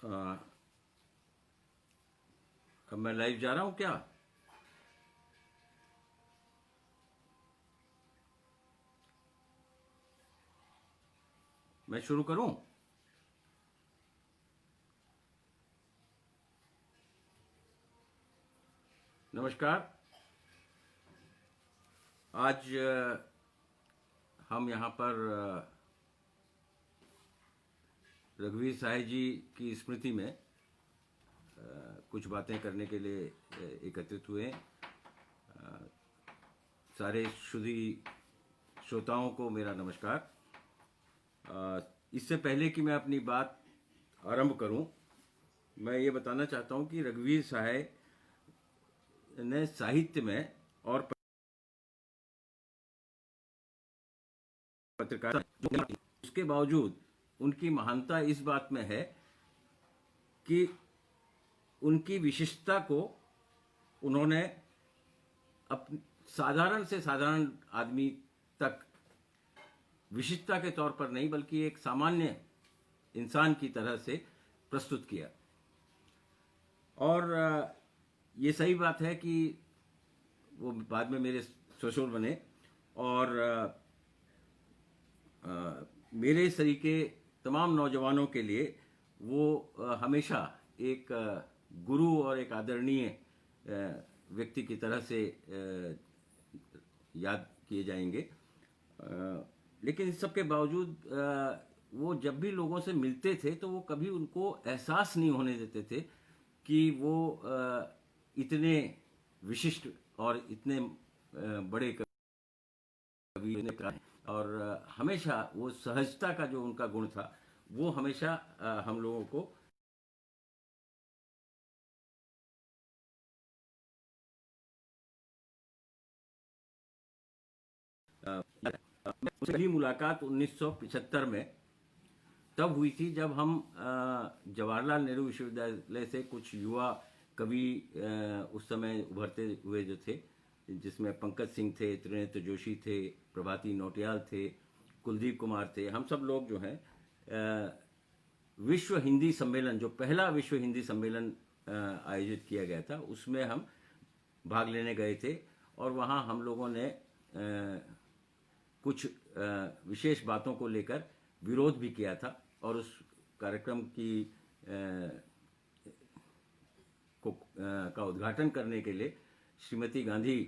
अ, अब मैं लाइव जा रहा हूँ क्या? मैं शुरू करूँ? नमस्कार। आज हम यहाँ पर रघुवीर साय जी की स्मृति में कुछ बातें करने के लिए एकत्रित हुए हैं। सारे शुद्धी श्रोताओं को मेरा नमस्कार। इससे पहले कि मैं अपनी बात आरंभ करूं, मैं ये बताना चाहता हूं कि रघुवीर साय ने साहित्य में और पत्रकारिता, उसके बावजूद उनकी महानता इस बात में है कि उनकी विशिष्टता को उन्होंने साधारण से साधारण आदमी तक विशिष्टता के तौर पर नहीं बल्कि एक सामान्य इंसान की तरह से प्रस्तुत किया। और ये सही बात है कि वो बाद में मेरे ससुर बने और मेरे सरीके तमाम नौजवानों के लिए वो हमेशा एक गुरु और एक आदरणीय व्यक्ति की तरह से याद किए जाएंगे। लेकिन इस सब के बावजूद वो जब भी लोगों से मिलते थे तो वो कभी उनको एहसास नहीं होने देते थे कि वो इतने विशिष्ट और इतने बड़े कवि हैं। और हमेशा वो सहजता का जो उनका गुण था वो हमेशा हम लोगों को पहली मुलाकात 1975 में तब हुई थी जब हम जवाहरलाल नेहरू विश्वविद्यालय से कुछ युवा कवि उस समय उभरते हुए जो थे, जिसमें पंकज सिंह थे, त्रिनेत्र जोशी थे, प्रभाती नौटियाल थे, कुलदीप कुमार थे, हम सब लोग जो हैं विश्व हिंदी सम्मेलन, जो पहला विश्व हिंदी सम्मेलन आयोजित किया गया था, उसमें हम भाग लेने गए थे। और वहाँ हम लोगों ने कुछ विशेष बातों को लेकर विरोध भी किया था और उस कार्यक्रम की का उद्घाटन करने के लिए श्रीमती गांधी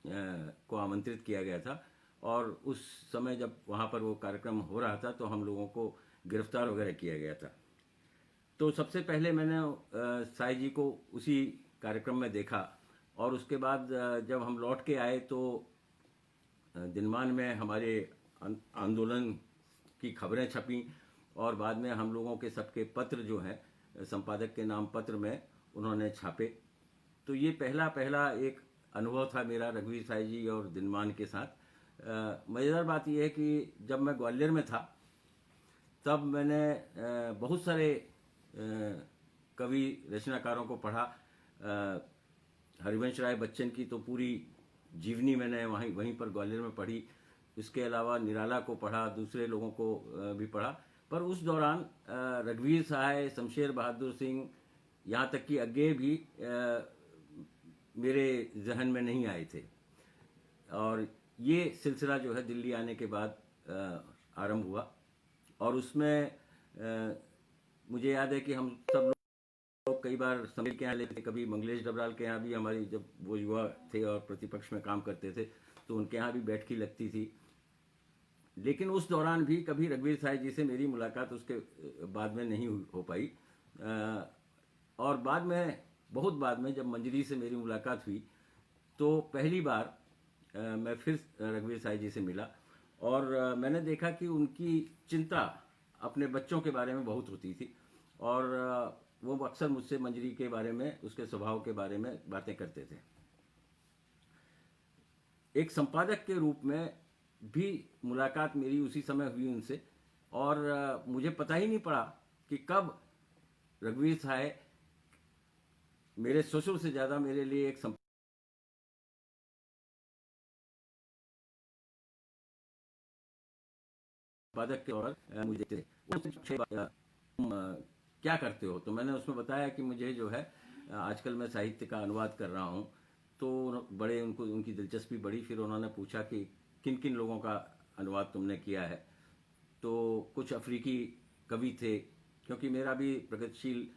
को आमंत्रित किया गया था। और उस समय जब वहाँ पर वो कार्यक्रम हो रहा था तो हम लोगों को गिरफ्तार वगैरह किया गया था। तो सबसे पहले मैंने साई जी को उसी कार्यक्रम में देखा और उसके बाद जब हम लौट के आए तो दिनमान में हमारे आंदोलन की खबरें छपी और बाद में हम लोगों के सबके पत्र जो हैं संपादक के नाम पत्र में उन्होंने छापे। तो ये पहला एक अनुभव था मेरा रघुवीर साय जी और दिनमान के साथ। मज़ेदार बात यह है कि जब मैं ग्वालियर में था तब मैंने बहुत सारे कवि रचनाकारों को पढ़ा। हरिवंश राय बच्चन की तो पूरी जीवनी मैंने वहीं पर ग्वालियर में पढ़ी। इसके अलावा निराला को पढ़ा, दूसरे लोगों को भी पढ़ा। पर उस दौरान रघुवीर साय, शमशेर बहादुर सिंह, यहाँ तक कि अज्ञे भी मेरे जहन में नहीं आए थे। और ये सिलसिला जो है दिल्ली आने के बाद आरंभ हुआ और उसमें मुझे याद है कि हम सब लोग कई बार समीर के यहाँ लेते, कभी मंगलेश डबराल के यहाँ भी, हमारी जब वो युवा थे और प्रतिपक्ष में काम करते थे तो उनके यहाँ भी बैठकी लगती थी। लेकिन उस दौरान भी कभी रघुवीर साय जी से मेरी मुलाकात उसके बाद में नहीं हो पाई। और बाद में, बहुत बाद में, जब मंजरी से मेरी मुलाकात हुई तो पहली बार मैं फिर रघुवीर साय जी से मिला और मैंने देखा कि उनकी चिंता अपने बच्चों के बारे में बहुत होती थी और वो अक्सर मुझसे मंजरी के बारे में, उसके स्वभाव के बारे में बातें करते थे। एक संपादक के रूप में भी मुलाकात मेरी उसी समय हुई उनसे और मुझे पता ही नहीं पड़ा कि कब रघुवीर साय मेरे ससुर से ज़्यादा मेरे लिए एक संपादक के तौर पर मुझे देखते थे। क्या करते हो? तो मैंने उसमें बताया कि मुझे जो है आजकल मैं साहित्य का अनुवाद कर रहा हूँ। तो बड़े उनको उनकी दिलचस्पी बढ़ी। फिर उन्होंने पूछा कि किन किन लोगों का अनुवाद तुमने किया है। तो कुछ अफ्रीकी कवि थे, क्योंकि मेरा भी प्रगतिशील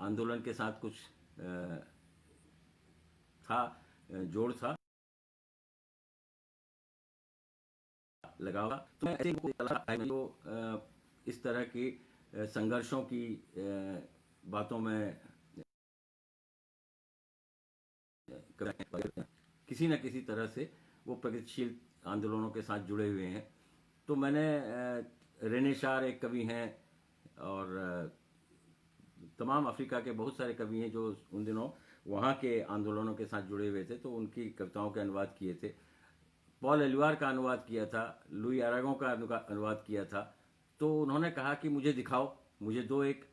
आंदोलन के साथ कुछ था, जोड़ था, लगाव था। तो मैं ऐसे ही तो इस तरह की संघर्षों की बातों में किसी न किसी तरह से वो प्रगतिशील आंदोलनों के साथ जुड़े हुए हैं। तो मैंने रेने शार एक कवि हैं, और तमाम अफ्रीका के बहुत सारे कवि हैं जो उन दिनों वहाँ के आंदोलनों के साथ जुड़े हुए थे, तो उनकी कविताओं के अनुवाद किए थे। पॉल एलुआर का अनुवाद किया था, लुई अरागो का अनुवाद किया था। तो उन्होंने कहा कि मुझे दिखाओ, मुझे दो एक।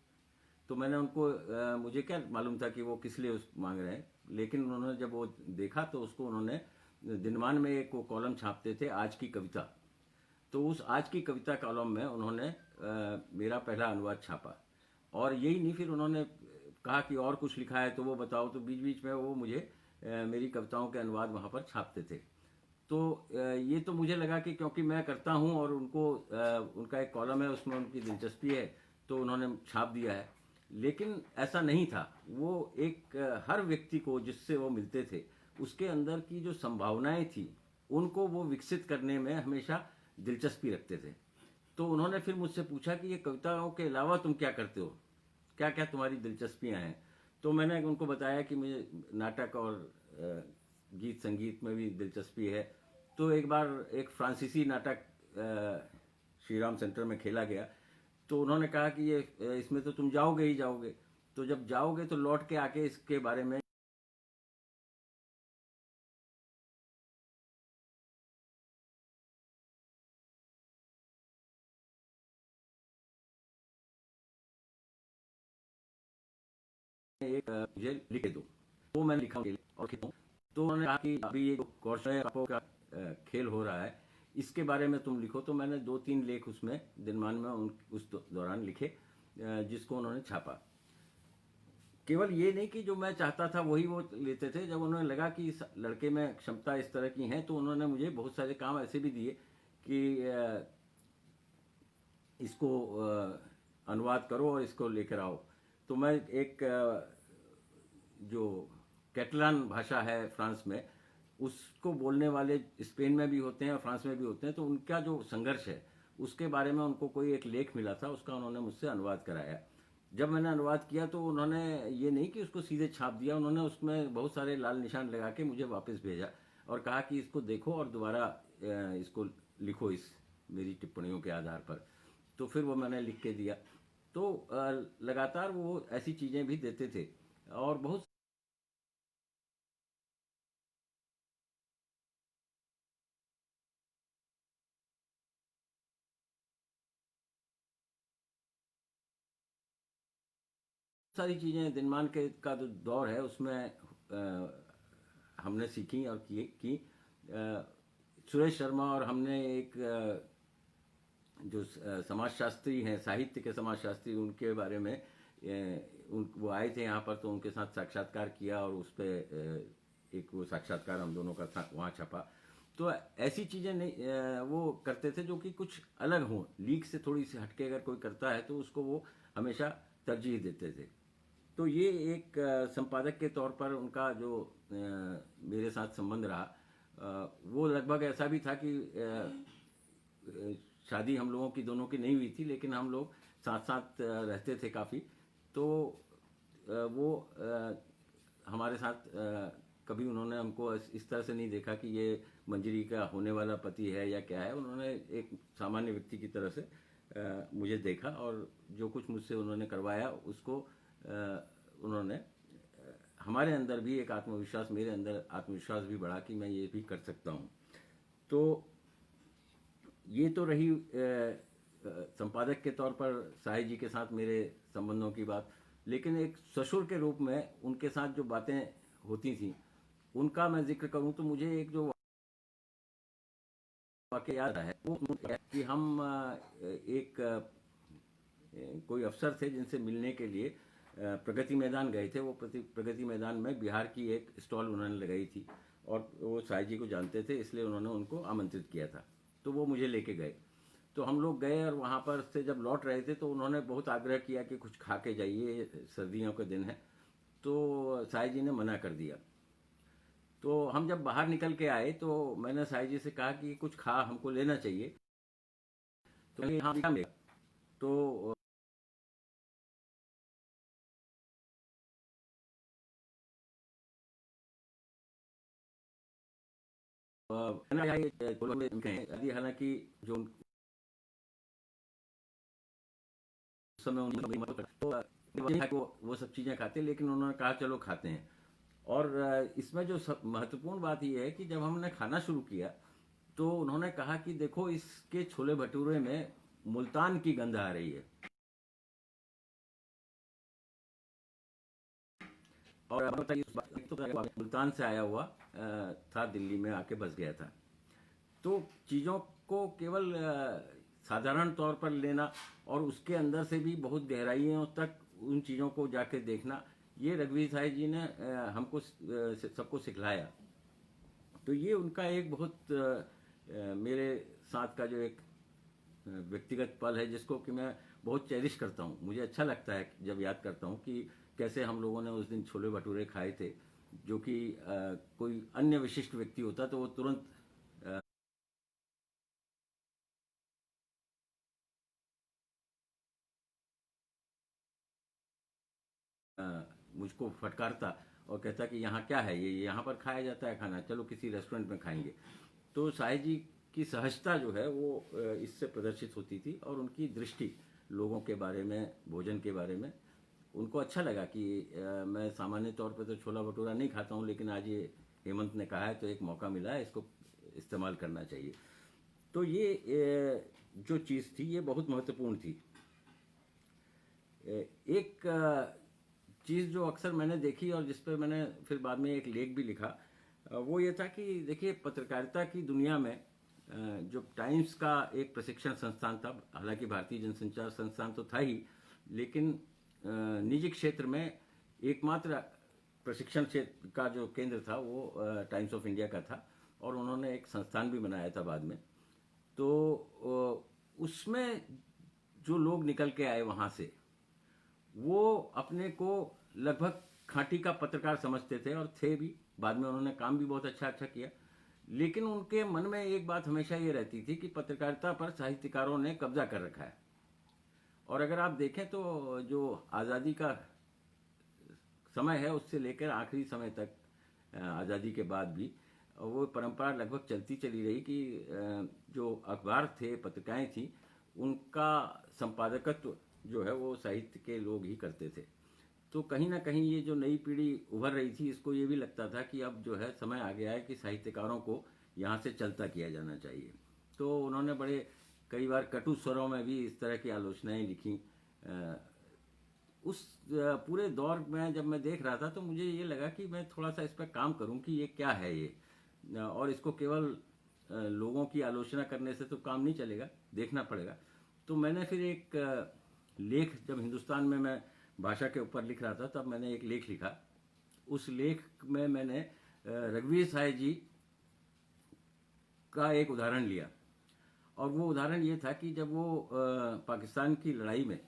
तो मैंने उनको मुझे क्या मालूम था कि वो किस लिए उस मांग रहे हैं, लेकिन उन्होंने जब वो देखा तो उसको उन्होंने दिनमान में एक वो कॉलम छापते थे, आज की कविता। तो उस आज की कविता कॉलम में उन्होंने मेरा पहला अनुवाद छापा। और यही नहीं, फिर उन्होंने कहा कि और कुछ लिखा है तो वो बताओ। तो बीच बीच में वो मुझे मेरी कविताओं के अनुवाद वहाँ पर छापते थे। तो ये तो मुझे लगा कि क्योंकि मैं करता हूँ और उनको उनका एक कॉलम है, उसमें उनकी दिलचस्पी है, तो उन्होंने छाप दिया है। लेकिन ऐसा नहीं था। वो एक हर व्यक्ति को जिससे वो मिलते थे, उसके अंदर की जो संभावनाएं थी, उनको वो विकसित करने में हमेशा दिलचस्पी रखते थे। तो उन्होंने फिर मुझसे पूछा कि ये कविताओं के अलावा तुम क्या करते हो, क्या क्या तुम्हारी दिलचस्पियां हैं। तो मैंने उनको बताया कि मुझे नाटक और गीत संगीत में भी दिलचस्पी है। तो एक बार एक फ्रांसीसी नाटक श्री राम सेंटर में खेला गया। तो उन्होंने कहा कि ये इसमें तो तुम जाओगे ही जाओगे, तो जब जाओगे तो लौट के आके इसके बारे में एक मुझे लिखे दो। तो मैंने लिखा और लिखा। तो उन्होंने कहा कि अभी ये कौशल का खेल हो रहा है, इसके बारे में तुम लिखो। तो मैंने दो तीन लेख उसमें दिनमान में उस दौरान लिखे, जिसको उन्होंने छापा। केवल ये नहीं कि जो मैं चाहता था वही वो लेते थे। जब उन्हें लगा कि इस लड़के में क्षमता इस तरह की है, तो उन्होंने मुझे बहुत सारे काम ऐसे भी दिए कि इसको अनुवाद करो और इसको लेकर आओ। तो मैं एक जो कैटलान भाषा है फ्रांस में, उसको बोलने वाले स्पेन में भी होते हैं और फ्रांस में भी होते हैं। तो उनका जो संघर्ष है उसके बारे में उनको कोई एक लेख मिला था, उसका उन्होंने मुझसे अनुवाद कराया। जब मैंने अनुवाद किया तो उन्होंने ये नहीं कि उसको सीधे छाप दिया, उन्होंने उसमें बहुत सारे लाल निशान लगा के मुझे वापस भेजा और कहा कि इसको देखो और दोबारा इसको लिखो इस मेरी टिप्पणियों के आधार पर। तो फिर वो मैंने लिख के दिया। तो लगातार वो ऐसी चीज़ें भी देते थे। और बहुत सारी चीज़ें दिनमान के का जो दौर है उसमें हमने सीखी और की। सुरेश शर्मा और हमने एक जो समाजशास्त्री हैं, साहित्य के समाजशास्त्री, उनके बारे में वो आए थे यहाँ पर, तो उनके साथ साक्षात्कार किया और उस पर एक वो साक्षात्कार हम दोनों का था, वहाँ छपा। तो ऐसी चीज़ें नहीं वो करते थे जो कि कुछ अलग हों, लीक से थोड़ी सी हटके अगर कोई करता है तो उसको वो हमेशा तरजीह देते थे। तो ये एक संपादक के तौर पर उनका जो मेरे साथ संबंध रहा, वो लगभग ऐसा भी था कि शादी हम लोगों की दोनों की नहीं हुई थी, लेकिन हम लोग साथ साथ रहते थे काफ़ी। तो वो हमारे साथ कभी उन्होंने हमको इस तरह से नहीं देखा कि ये मंजरी का होने वाला पति है या क्या है। उन्होंने एक सामान्य व्यक्ति की तरह से मुझे देखा, और जो कुछ मुझसे उन्होंने करवाया उसको उन्होंने हमारे अंदर भी एक आत्मविश्वास, मेरे अंदर आत्मविश्वास भी बढ़ा कि मैं ये भी कर सकता हूँ। तो ये तो रही संपादक के तौर पर साहिर जी के साथ मेरे संबंधों की बात। लेकिन एक ससुर के रूप में उनके साथ जो बातें होती थी उनका मैं जिक्र करूं तो मुझे एक जो वाकया याद है वो कि हम एक कोई अफसर थे जिनसे मिलने के लिए प्रगति मैदान गए थे। वो प्रगति मैदान में बिहार की एक स्टॉल उन्होंने लगाई थी और वो साई जी को जानते थे, इसलिए उन्होंने उनको आमंत्रित किया था। तो वो मुझे लेके गए। तो हम लोग गए और वहाँ पर से जब लौट रहे थे तो उन्होंने बहुत आग्रह किया कि कुछ खा के जाइए, सर्दियों के दिन है। तो साई जी ने मना कर दिया। तो हम जब बाहर निकल के आए तो मैंने साई जी से कहा कि कुछ खा हमको लेना चाहिए। तो हाँ मिलेगा। तो हालांकि जो उस समय तो वो सब चीज़ें खाते, लेकिन उन्होंने कहा चलो खाते हैं। और इसमें जो महत्वपूर्ण बात यह है कि जब हमने खाना शुरू किया तो उन्होंने कहा कि देखो इसके छोले भटूरे में मुल्तान की गंध आ रही है। और मुल्तान से आया हुआ था, दिल्ली में आके बस गया था। तो चीज़ों को केवल साधारण तौर पर लेना और उसके अंदर से भी बहुत गहराइयों तक उन चीज़ों को जाके देखना, ये रघुवीर साई जी ने हमको सबको सिखलाया। तो ये उनका एक बहुत मेरे साथ का जो एक व्यक्तिगत पल है जिसको कि मैं बहुत चेरिश करता हूँ। मुझे अच्छा लगता है जब याद करता हूँ कि कैसे हम लोगों ने उस दिन छोले भटूरे खाए थे, जो कि कोई अन्य विशिष्ट व्यक्ति होता तो वो तुरंत मुझको फटकारता और कहता कि यहाँ क्या है, ये यहाँ पर खाया जाता है खाना, चलो किसी रेस्टोरेंट में खाएंगे। तो साई जी की सहजता जो है वो इससे प्रदर्शित होती थी और उनकी दृष्टि लोगों के बारे में, भोजन के बारे में, उनको अच्छा लगा कि मैं सामान्य तौर पर तो छोला भटूरा नहीं खाता हूँ, लेकिन आज ये हेमंत ने कहा है तो एक मौका मिला है, इसको इस्तेमाल करना चाहिए। तो ये जो चीज़ थी ये बहुत महत्वपूर्ण थी। एक चीज़ जो अक्सर मैंने देखी और जिस पर मैंने फिर बाद में एक लेख भी लिखा, वो ये था कि देखिए पत्रकारिता की दुनिया में जो टाइम्स का एक प्रशिक्षण संस्थान था, हालांकि भारतीय जनसंचार संस्थान तो था ही, लेकिन निजी क्षेत्र में एकमात्र प्रशिक्षण क्षेत्र का जो केंद्र था वो टाइम्स ऑफ इंडिया का था और उन्होंने एक संस्थान भी बनाया था बाद में। तो उसमें जो लोग निकल के आए वहाँ से, वो अपने को लगभग खांटी का पत्रकार समझते थे और थे भी। बाद में उन्होंने काम भी बहुत अच्छा किया, लेकिन उनके मन में एक बात हमेशा ये रहती थी कि पत्रकारिता पर साहित्यकारों ने कब्जा कर रखा है। और अगर आप देखें तो जो आज़ादी का समय है उससे लेकर आखिरी समय तक, आज़ादी के बाद भी वो परंपरा लगभग चलती चली रही कि जो अखबार थे, पत्रिकाएं थी, उनका संपादकत्व जो है वो साहित्य के लोग ही करते थे। तो कहीं ना कहीं ये जो नई पीढ़ी उभर रही थी, इसको ये भी लगता था कि अब जो है समय आ गया है कि साहित्यकारों को यहाँ से चलता किया जाना चाहिए। तो उन्होंने बड़े कई बार कटु स्वरों में भी इस तरह की आलोचनाएं लिखी। उस पूरे दौर में जब मैं देख रहा था तो मुझे ये लगा कि मैं थोड़ा सा इस पर काम करूं कि ये क्या है ये, और इसको केवल लोगों की आलोचना करने से तो काम नहीं चलेगा, देखना पड़ेगा। तो मैंने फिर एक लेख, जब हिंदुस्तान में मैं भाषा के ऊपर लिख रहा था तब मैंने एक लेख लिखा। उस लेख में मैंने रघुवीर साई जी का एक उदाहरण लिया और वो उदाहरण ये था कि जब वो पाकिस्तान की लड़ाई में,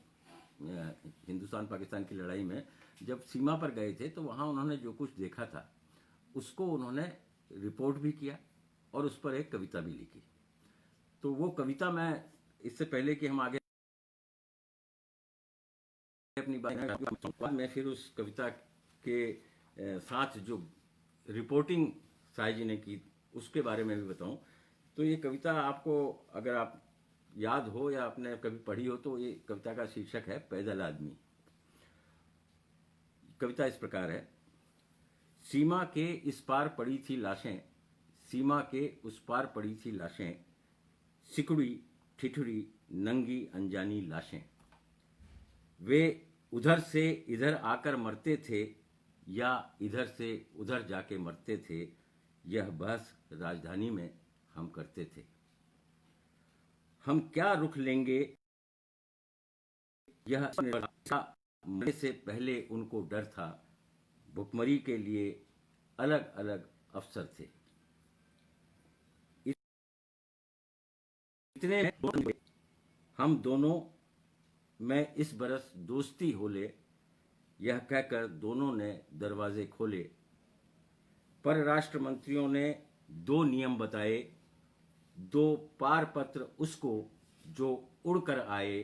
हिंदुस्तान पाकिस्तान की लड़ाई में जब सीमा पर गए थे तो वहाँ उन्होंने जो कुछ देखा था उसको उन्होंने रिपोर्ट भी किया और उस पर एक कविता भी लिखी। तो वो कविता मैं, इससे पहले कि हम आगे अपनी बात में फिर उस कविता के साथ जो रिपोर्टिंग साई जी ने की उसके बारे में भी बताऊं। तो ये कविता आपको अगर आप याद हो या आपने कभी पढ़ी हो तो ये कविता का शीर्षक है पैदल आदमी। कविता इस प्रकार है। सीमा के इस पार पड़ी थी लाशें, सीमा के उस पार पड़ी थी लाशें, सिकुड़ी ठिठुरी नंगी अनजानी लाशें। वे उधर से इधर आकर मरते थे या इधर से उधर जाके मरते थे, यह बहस राजधानी में हम करते थे। हम क्या रुख लेंगे यह मरने से पहले उनको डर था, भुखमरी के लिए अलग अलग अवसर थे। इतने में हम दोनों में इस बरस दोस्ती होले, यह कहकर दोनों ने दरवाजे खोले। परराष्ट्र मंत्रियों ने 2 नियम बताए, 2 पार पत्र उसको जो उड़कर आए,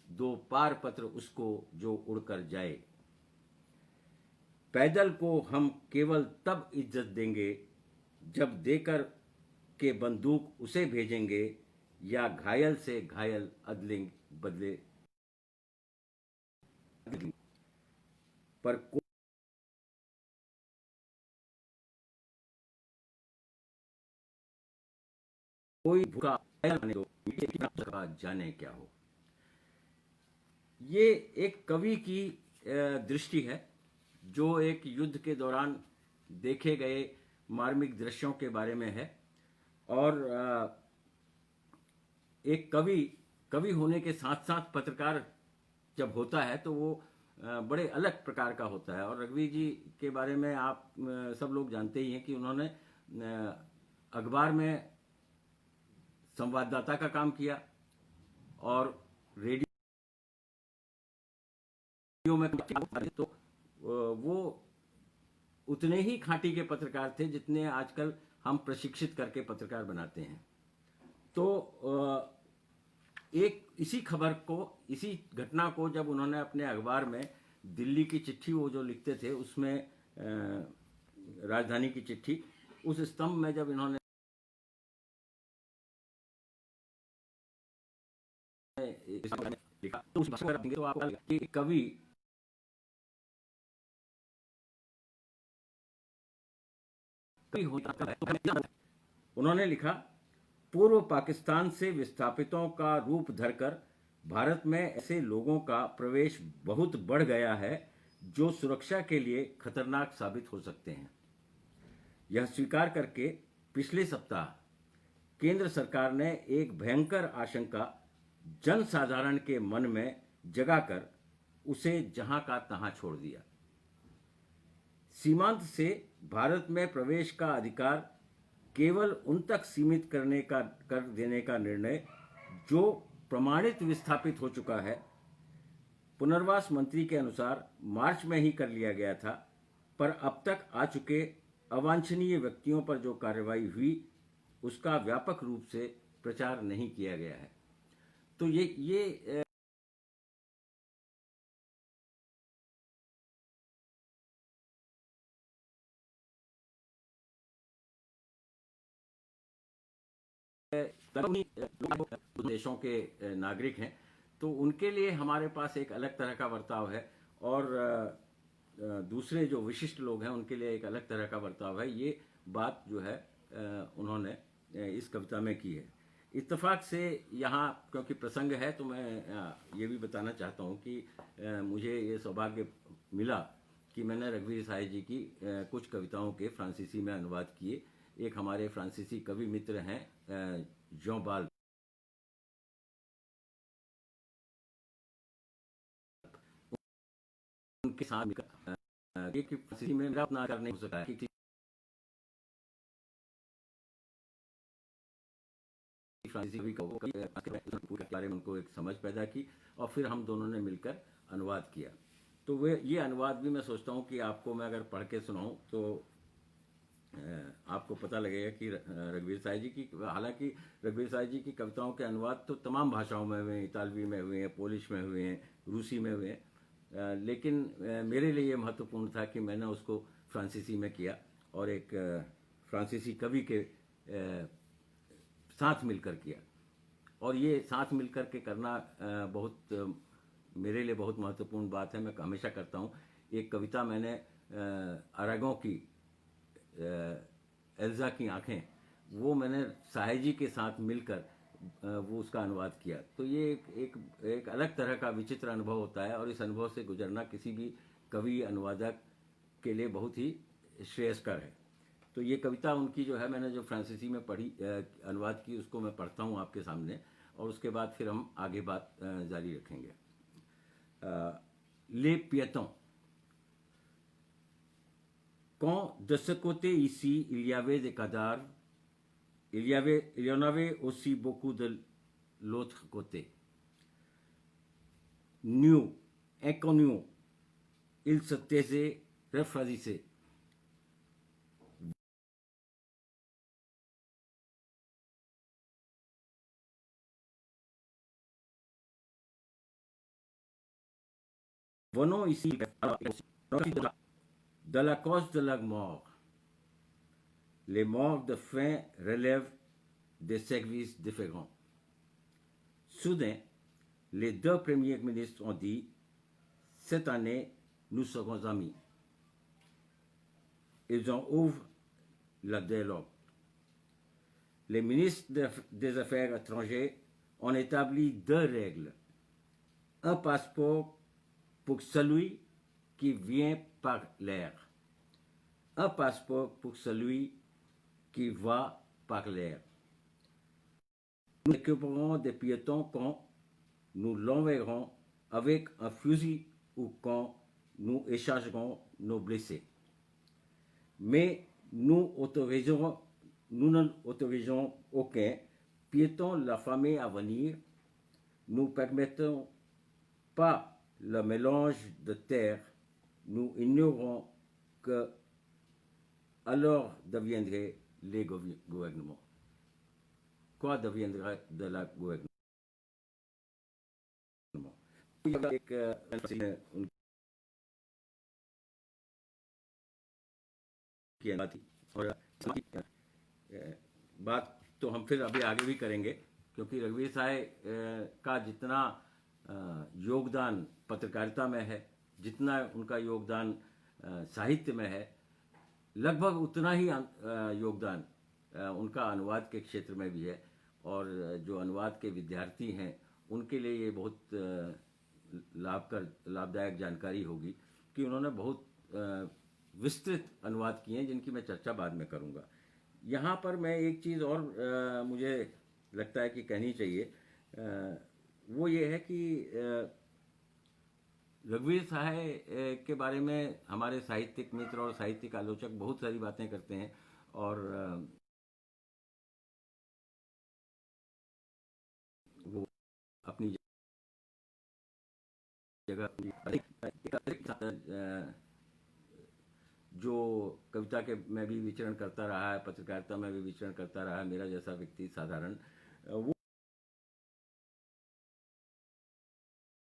2 पार पत्र उसको जो उड़कर जाए। पैदल को हम केवल तब इज्जत देंगे जब देकर के बंदूक उसे भेजेंगे, या घायल से घायल अदले बदले। पर कोई भूखा जाने क्या हो। ये एक कवि की दृष्टि है जो एक युद्ध के दौरान देखे गए मार्मिक दृश्यों के बारे में है। और एक कवि होने के साथ साथ पत्रकार जब होता है तो वो बड़े अलग प्रकार का होता है। और रघुवीर जी के बारे में आप सब लोग जानते ही हैं कि उन्होंने अखबार में संवाददाता का काम किया और रेडियो में, तो वो उतने ही खांटी के पत्रकार थे जितने आजकल हम प्रशिक्षित करके पत्रकार बनाते हैं। तो एक इसी खबर को, इसी घटना को जब उन्होंने अपने अखबार में दिल्ली की चिट्ठी वो जो लिखते थे उसमें राजधानी की चिट्ठी, उस स्तंभ में जब इन्होंने लिखा तो उस भाषा में तो आप कवि होता है। उन्होंने लिखा, पूर्व पाकिस्तान से विस्थापितों का रूप धरकर भारत में ऐसे लोगों का प्रवेश बहुत बढ़ गया है जो सुरक्षा के लिए खतरनाक साबित हो सकते हैं। यह स्वीकार करके पिछले सप्ताह केंद्र सरकार ने एक भयंकर आशंका जनसाधारण के मन में जगाकर उसे जहां का तहां छोड़ दिया। सीमांत से भारत में प्रवेश का अधिकार केवल उन तक सीमित कर देने का निर्णय जो प्रमाणित विस्थापित हो चुका है, पुनर्वास मंत्री के अनुसार मार्च में ही कर लिया गया था, पर अब तक आ चुके अवांछनीय व्यक्तियों पर जो कार्रवाई हुई उसका व्यापक रूप से प्रचार नहीं किया गया है। तो ये देशों के नागरिक हैं, तो उनके लिए हमारे पास एक अलग तरह का बर्ताव है और दूसरे जो विशिष्ट लोग हैं उनके लिए एक अलग तरह का बर्ताव है। ये बात जो है उन्होंने इस कविता में की है। इत्तेफाक से यहाँ क्योंकि प्रसंग है तो मैं ये भी बताना चाहता हूँ कि मुझे ये सौभाग्य मिला कि मैंने रघुवीर साय जी की कुछ कविताओं के फ्रांसीसी में अनुवाद किए। एक हमारे फ्रांसीसी कवि मित्र हैं जॉन बाल, उनके साथ एक फ्रांसीसी में मेरा अपना करने हो सका है कि फ्रांसीसी के बारे में उनको एक समझ पैदा की और फिर हम दोनों ने मिलकर अनुवाद किया। तो वे ये अनुवाद भी मैं सोचता हूँ कि आपको मैं अगर पढ़ के सुनाऊँ तो आपको पता लगेगा कि रघुवीर साय जी की, हालांकि रघुवीर साय जी की कविताओं के अनुवाद तो तमाम भाषाओं में हुए हैं, इतालवी में हुए हैं, पोलिश में हुए हैं, रूसी में हुए हैं, लेकिन मेरे लिए ये महत्वपूर्ण था कि मैंने उसको फ्रांसीसी में किया और एक फ्रांसीसी कवि के साथ मिलकर किया। और ये साथ मिलकर के करना बहुत मेरे लिए बहुत महत्वपूर्ण बात है। मैं हमेशा करता हूँ। एक कविता मैंने अरागों की एल्जा की आंखें, वो मैंने साय जी के साथ मिलकर वो उसका अनुवाद किया। तो ये एक अलग तरह का विचित्र अनुभव होता है और इस अनुभव से गुजरना किसी भी कवि अनुवादक के लिए बहुत ही श्रेयस्कर है। तो ये कविता उनकी जो है मैंने जो फ्रांसीसी में पढ़ी अनुवाद की उसको मैं पढ़ता हूँ आपके सामने और उसके बाद फिर हम आगे बात जारी रखेंगे। les piétons. Quand de ce côté ici, il y avait des cadavres, il y en avait aussi beaucoup de l'autre côté. Nus, inconnus, ils se taisaient, refroidissaient. Venons ici de la cause de la mort. Les morts de faim relèvent des services différents. Soudain, les deux premiers ministres ont dit, cette année, nous serons amis. Ils ont ouvert le dialogue. Les ministres des Affaires étrangères ont établi deux règles. Un passeport pour celui qui vient par l'air. Un passeport pour celui qui va par l'air. Nous récupérerons des piétons quand nous l'enverrons avec un fusil ou quand nous échangerons nos blessés. Mais nous n'autoriserons aucun piéton l'affamé à venir. Nous ne permettons pas le mélange de terre. Nous ignorons que alors deviendraient les gouvernements. Quoi deviendra de la gouvernement? बात तो हम फिर अभी आगे भी करेंगे, क्योंकि रघुवीर साहब का जितना योगदान पत्रकारिता में है, जितना उनका योगदान साहित्य में है, लगभग उतना ही योगदान उनका अनुवाद के क्षेत्र में भी है। और जो अनुवाद के विद्यार्थी हैं उनके लिए ये बहुत लाभदायक जानकारी होगी कि उन्होंने बहुत विस्तृत अनुवाद किए हैं, जिनकी मैं चर्चा बाद में करूंगा। यहाँ पर मैं एक चीज़ और मुझे लगता है कि कहनी चाहिए, वो ये है कि रघुवीर साहब के बारे में हमारे साहित्यिक मित्र और साहित्यिक आलोचक बहुत सारी बातें करते हैं, और वो अपनी जगह जो कविता के में भी विचरण करता रहा है, पत्रकारिता में भी विचरण करता रहा है, मेरा जैसा व्यक्ति साधारण, वो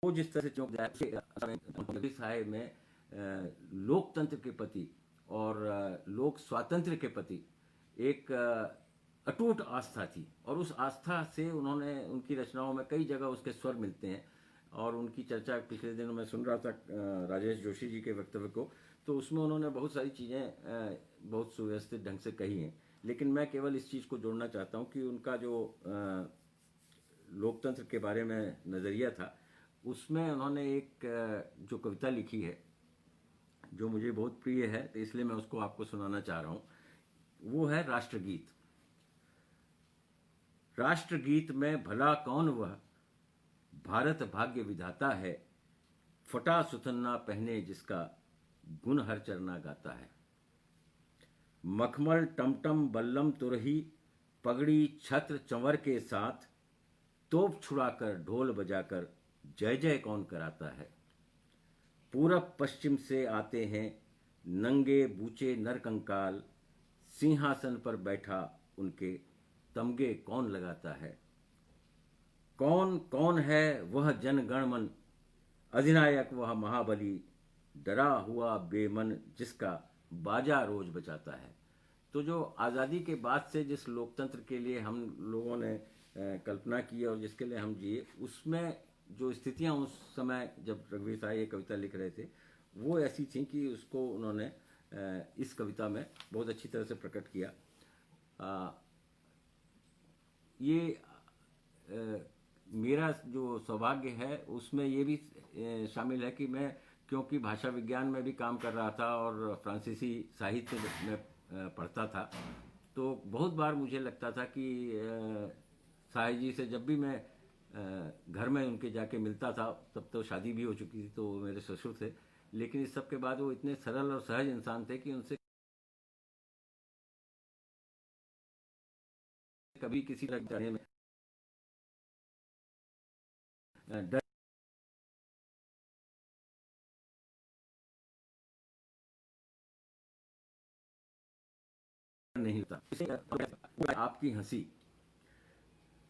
जिस तरह से चौंक जाए साहब में लोकतंत्र के प्रति और लोक स्वातंत्र्य के प्रति एक अटूट आस्था थी, और उस आस्था से उन्होंने उनकी रचनाओं में कई जगह उसके स्वर मिलते हैं। और उनकी चर्चा पिछले दिनों में सुन रहा था राजेश जोशी जी के वक्तव्य को, तो उसमें उन्होंने बहुत सारी चीज़ें बहुत सुव्यवस्थित ढंग से कही हैं। लेकिन मैं केवल इस चीज़ को जोड़ना चाहता हूँ कि उनका जो लोकतंत्र के बारे में नज़रिया था, उसमें उन्होंने एक जो कविता लिखी है जो मुझे बहुत प्रिय है, तो इसलिए मैं उसको आपको सुनाना चाह रहा हूँ। वो है राष्ट्रगीत। राष्ट्रगीत में भला कौन वह, भारत भाग्य विधाता है, फटा सुथन्ना पहने जिसका गुण हर चरना गाता है। मखमल टमटम बल्लम तुरही, पगड़ी छत्र चंवर के साथ, तोप छुड़ाकर ढोल बजाकर जय जय कौन कराता है। पूरब पश्चिम से आते हैं नंगे बूचे नर कंकाल, सिंहासन पर बैठा उनके तमगे कौन लगाता है। कौन कौन है वह जनगण मन, अधिनायक वह महाबली, डरा हुआ बेमन जिसका बाजा रोज बचाता है। तो जो आज़ादी के बाद से जिस लोकतंत्र के लिए हम लोगों ने कल्पना की और जिसके लिए हम जिए, उसमें जो स्थितियां उस समय जब रघुवीर साहब ये कविता लिख रहे थे वो ऐसी थी कि उसको उन्होंने इस कविता में बहुत अच्छी तरह से प्रकट किया। ये मेरा जो सौभाग्य है उसमें ये भी शामिल है कि मैं, क्योंकि भाषा विज्ञान में भी काम कर रहा था और फ्रांसीसी साहित्य में पढ़ता था, तो बहुत बार मुझे लगता था कि साहिब जी से जब भी मैं घर में उनके जाके मिलता था, तब तो शादी भी हो चुकी थी, तो वो मेरे ससुर थे। लेकिन इस सब के बाद वो इतने सरल और सहज इंसान थे कि उनसे कभी किसी तरह जाने में डर नहीं होता। आपकी हंसी,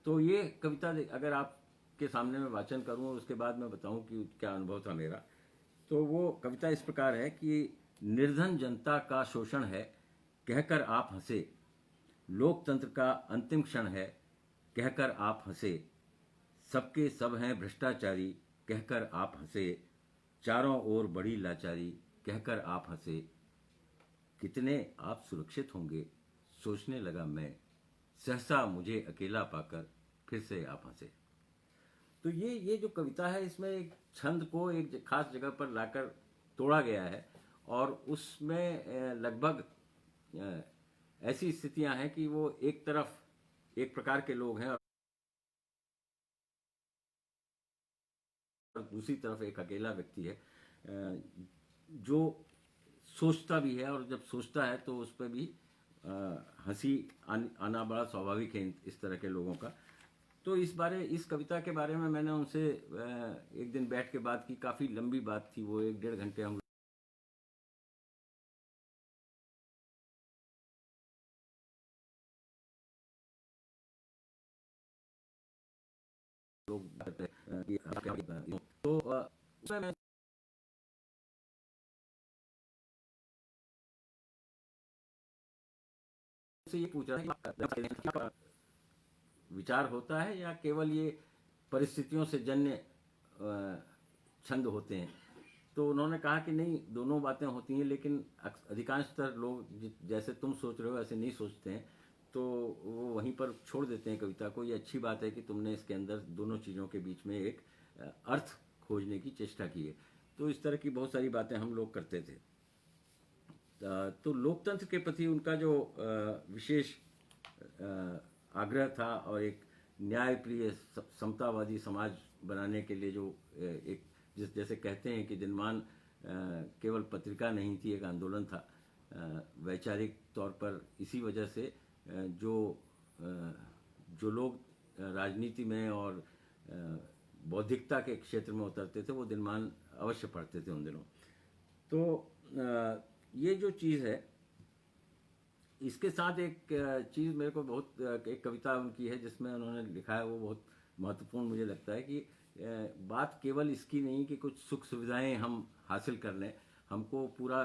तो ये कविता अगर आपके सामने मैं वाचन करूं और उसके बाद मैं बताऊं कि क्या अनुभव था मेरा, तो वो कविता इस प्रकार है कि निर्धन जनता का शोषण है, कहकर आप हंसे। लोकतंत्र का अंतिम क्षण है, कहकर आप हंसे। सबके सब हैं भ्रष्टाचारी, कहकर आप हंसे। चारों ओर बड़ी लाचारी, कहकर आप हंसे। कितने आप सुरक्षित होंगे, सोचने लगा मैं। सहसा मुझे अकेला पाकर फिर से आप हंसे। तो ये जो कविता है, इसमें एक छंद को एक खास जगह पर लाकर तोड़ा गया है, और उसमें लगभग ऐसी स्थितियां हैं कि वो एक तरफ एक प्रकार के लोग हैं और दूसरी तरफ एक अकेला व्यक्ति है जो सोचता भी है, और जब सोचता है तो उस पर भी हंसी आना बड़ा स्वाभाविक है इस तरह के लोगों का। तो इस कविता के बारे में मैंने उनसे एक दिन बैठ के बात की, काफ़ी लंबी बात थी वो, 1-1.5 घंटे हम लोग करते हैं तो उसमें मैं से ये पूछ रहा था कि विचार होता है या केवल ये परिस्थितियों से जन्य छंद होते हैं। तो उन्होंने कहा कि नहीं, दोनों बातें होती हैं, लेकिन अधिकांशतर लोग जैसे तुम सोच रहे हो ऐसे नहीं सोचते हैं, तो वो वहीं पर छोड़ देते हैं कविता को। ये अच्छी बात है कि तुमने इसके अंदर दोनों चीज़ों के बीच में एक अर्थ खोजने की चेष्टा की है। तो इस तरह की बहुत सारी बातें हम लोग करते थे। तो लोकतंत्र के प्रति उनका जो विशेष आग्रह था, और एक न्यायप्रिय समतावादी समाज बनाने के लिए जो एक जैसे कहते हैं कि दिनमान केवल पत्रिका नहीं थी, एक आंदोलन था। वैचारिक तौर पर इसी वजह से जो जो लोग राजनीति में और बौद्धिकता के क्षेत्र में उतरते थे वो दिनमान अवश्य पढ़ते थे उन दिनों। तो ये जो चीज़ है, इसके साथ एक चीज़ मेरे को बहुत एक कविता उनकी है जिसमें उन्होंने लिखा है, वो बहुत महत्वपूर्ण मुझे लगता है कि बात केवल इसकी नहीं कि कुछ सुख सुविधाएं हम हासिल कर लें। हमको पूरा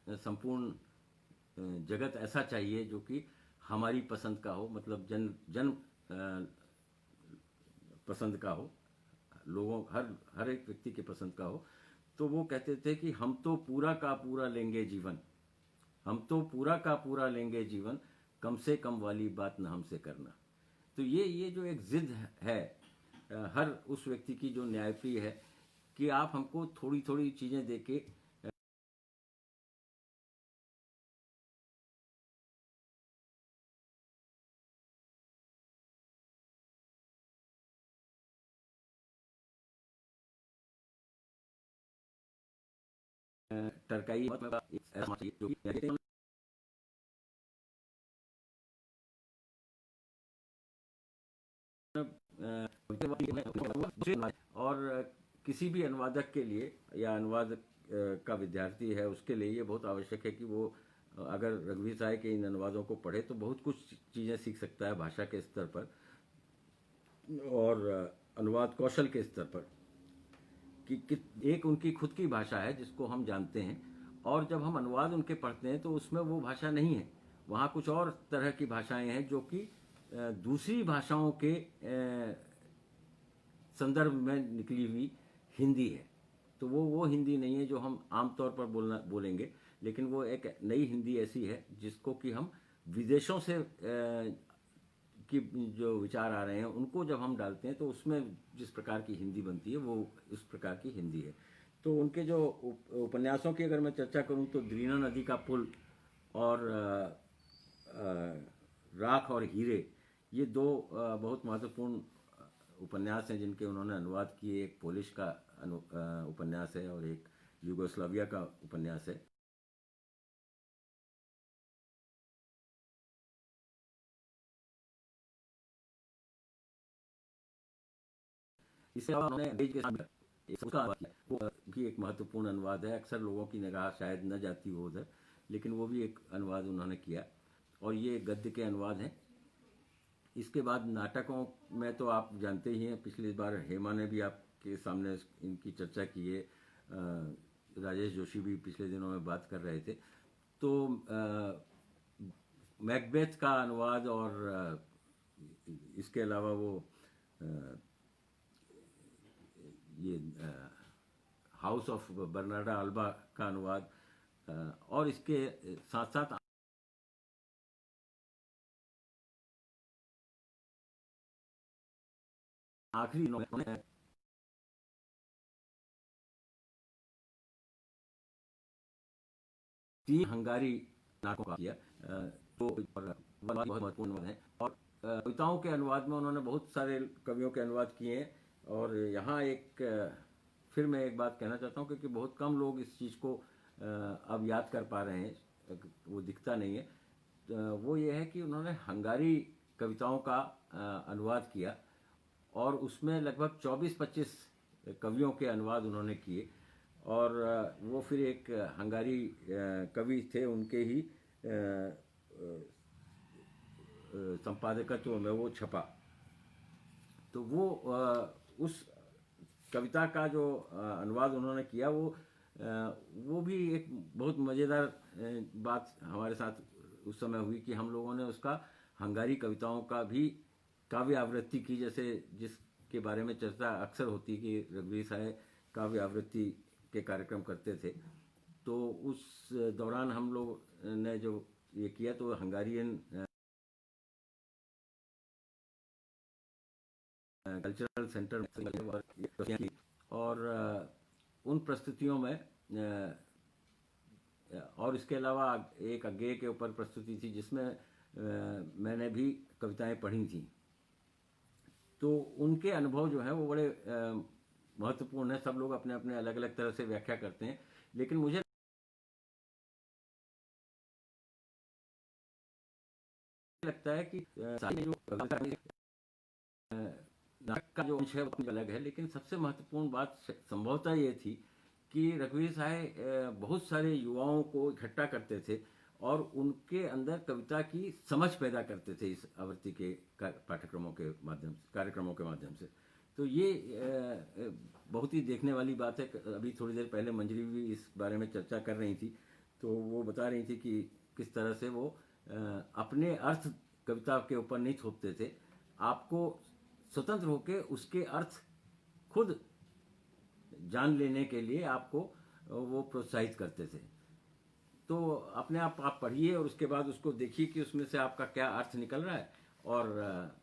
संपूर्ण जगत ऐसा चाहिए जो कि हमारी पसंद का हो, मतलब जन जन पसंद का हो, लोगों हर एक व्यक्ति के पसंद का हो। तो वो कहते थे कि हम तो पूरा का पूरा लेंगे जीवन, हम तो पूरा का पूरा लेंगे जीवन, कम से कम वाली बात न हमसे करना। तो ये जो एक जिद है हर उस व्यक्ति की जो न्यायप्रिय है, कि आप हमको थोड़ी थोड़ी चीज़ें देके टरकाई ऐसा चाहिए जो और किसी भी अनुवादक के लिए या अनुवाद का विद्यार्थी है उसके लिए ये बहुत आवश्यक है कि वो अगर रघुवीर साय के इन अनुवादों को पढ़े तो बहुत कुछ चीज़ें सीख सकता है भाषा के स्तर पर और अनुवाद कौशल के स्तर पर। कि एक उनकी खुद की भाषा है जिसको हम जानते हैं, और जब हम अनुवाद उनके पढ़ते हैं तो उसमें वो भाषा नहीं है, वहाँ कुछ और तरह की भाषाएं हैं जो कि दूसरी भाषाओं के संदर्भ में निकली हुई हिंदी है। तो वो हिंदी नहीं है जो हम आमतौर पर बोलेंगे, लेकिन वो एक नई हिंदी ऐसी है जिसको कि हम विदेशों से की जो विचार आ रहे हैं उनको जब हम डालते हैं तो उसमें जिस प्रकार की हिंदी बनती है वो उस प्रकार की हिंदी है। तो उनके जो उपन्यासों की अगर मैं चर्चा करूं तो द्रीना नदी का पुल और राख और हीरे, ये दो बहुत महत्वपूर्ण उपन्यास हैं जिनके उन्होंने अनुवाद किए। एक पोलिश का उपन्यास है और एक यूगोस्लाविया का उपन्यास है। इसके अलावा उन्होंने अंग्रेज के साथ उसका अनुवाद किया, वो भी एक महत्वपूर्ण अनुवाद है। अक्सर लोगों की निगाह शायद न जाती हो उधर, लेकिन वो भी एक अनुवाद उन्होंने किया, और ये गद्य के अनुवाद हैं। इसके बाद नाटकों में तो आप जानते ही हैं, पिछली बार हेमा ने भी आपके सामने इनकी चर्चा की है, राजेश जोशी भी पिछले दिनों में बात कर रहे थे। तो मैकबेथ का अनुवाद और इसके अलावा वो ये हाउस ऑफ बर्नार्डा अल्बा का अनुवाद, और इसके साथ साथ आखिरी उन्होंने 3 हंगारी नाटकों का किया। तो बहुत महत्वपूर्ण है। और कविताओं के अनुवाद में उन्होंने बहुत सारे कवियों के अनुवाद किए हैं। और यहाँ फिर मैं एक बात कहना चाहता हूँ, क्योंकि बहुत कम लोग इस चीज़ को अब याद कर पा रहे हैं, वो दिखता नहीं है। वो ये है कि उन्होंने हंगारी कविताओं का अनुवाद किया, और उसमें लगभग 24-25 कवियों के अनुवाद उन्होंने किए। और वो फिर एक हंगारी कवि थे, उनके ही संपादकत्व में वो छपा। तो वो उस कविता का जो अनुवाद उन्होंने किया, वो भी एक बहुत मज़ेदार बात हमारे साथ उस समय हुई कि हम लोगों ने उसका हंगारी कविताओं का भी काव्य आवृत्ति की, जैसे जिसके बारे में चर्चा अक्सर होती कि रघुवीर साय काव्य आवृत्ति के कार्यक्रम करते थे। तो उस दौरान हम लोग ने जो ये किया, तो हंगारियन कल्चरल सेंटर में, और उन प्रस्तुतियों में और इसके अलावा एक अज्ञेय के ऊपर प्रस्तुति थी जिसमें मैंने भी कविताएं पढ़ी थी। तो उनके अनुभव जो हैं वो बड़े महत्वपूर्ण है। सब लोग अपने अपने अलग अलग तरह से व्याख्या करते हैं, लेकिन मुझे लगता है कि नाटक का जो अंश है वो अलग है, लेकिन सबसे महत्वपूर्ण बात संभवतः ये थी कि रघुवीर साय बहुत सारे युवाओं को इकट्ठा करते थे और उनके अंदर कविता की समझ पैदा करते थे इस आवृत्ति के पाठ्यक्रमों के माध्यम से, कार्यक्रमों के माध्यम से। तो ये बहुत ही देखने वाली बात है। अभी थोड़ी देर पहले मंजरी भी इस बारे में चर्चा कर रही थी, तो वो बता रही थी कि किस तरह से वो अपने अर्थ कविता के ऊपर नहीं थोपते थे, आपको स्वतंत्र होकर उसके अर्थ खुद जान लेने के लिए आपको वो प्रोत्साहित करते थे। तो अपने आप पढ़िए और उसके बाद उसको देखिए कि उसमें से आपका क्या अर्थ निकल रहा है, और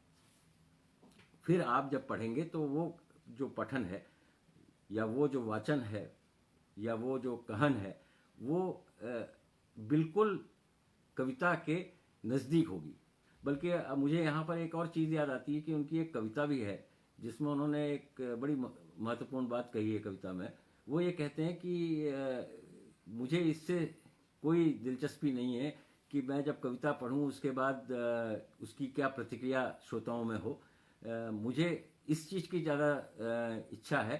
फिर आप जब पढ़ेंगे तो वो जो पठन है या वो जो वाचन है या वो जो कहन है, वो बिल्कुल कविता के नज़दीक होगी। बल्कि मुझे यहाँ पर एक और चीज़ याद आती है कि उनकी एक कविता भी है जिसमें उन्होंने एक बड़ी महत्वपूर्ण बात कही है कविता में। वो ये कहते हैं कि मुझे इससे कोई दिलचस्पी नहीं है कि मैं जब कविता पढ़ूं उसके बाद उसकी क्या प्रतिक्रिया श्रोताओं में हो। मुझे इस चीज़ की ज़्यादा इच्छा है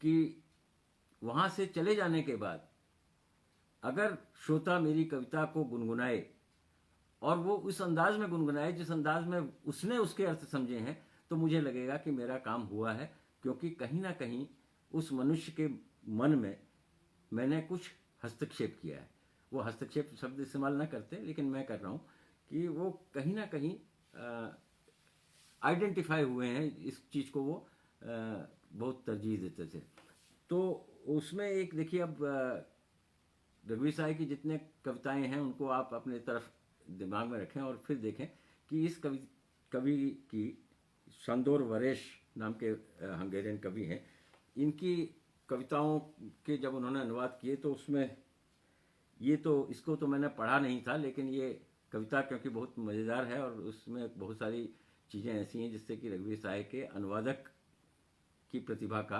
कि वहाँ से चले जाने के बाद अगर श्रोता मेरी कविता को गुनगुनाए और वो उस अंदाज में गुनगुनाए जिस अंदाज में उसने उसके अर्थ समझे हैं, तो मुझे लगेगा कि मेरा काम हुआ है, क्योंकि कहीं ना कहीं उस मनुष्य के मन में मैंने कुछ हस्तक्षेप किया है। वो हस्तक्षेप शब्द इस्तेमाल ना करते, लेकिन मैं कर रहा हूँ कि वो कहीं ना कहीं आइडेंटिफाई हुए हैं, इस चीज़ को वो बहुत तरजीह देते थे। तो उसमें एक देखिए, अब रघुवीर साय की जितने कविताएं हैं उनको आप अपने तरफ दिमाग में रखें और फिर देखें कि इस कवि की शांदोर वरेश नाम के हंगेरियन कवि हैं, इनकी कविताओं के जब उन्होंने अनुवाद किए तो उसमें इसको तो मैंने पढ़ा नहीं था, लेकिन ये कविता क्योंकि बहुत मज़ेदार है और उसमें बहुत सारी चीज़ें ऐसी हैं जिससे कि रघुवीर साय के अनुवादक की प्रतिभा का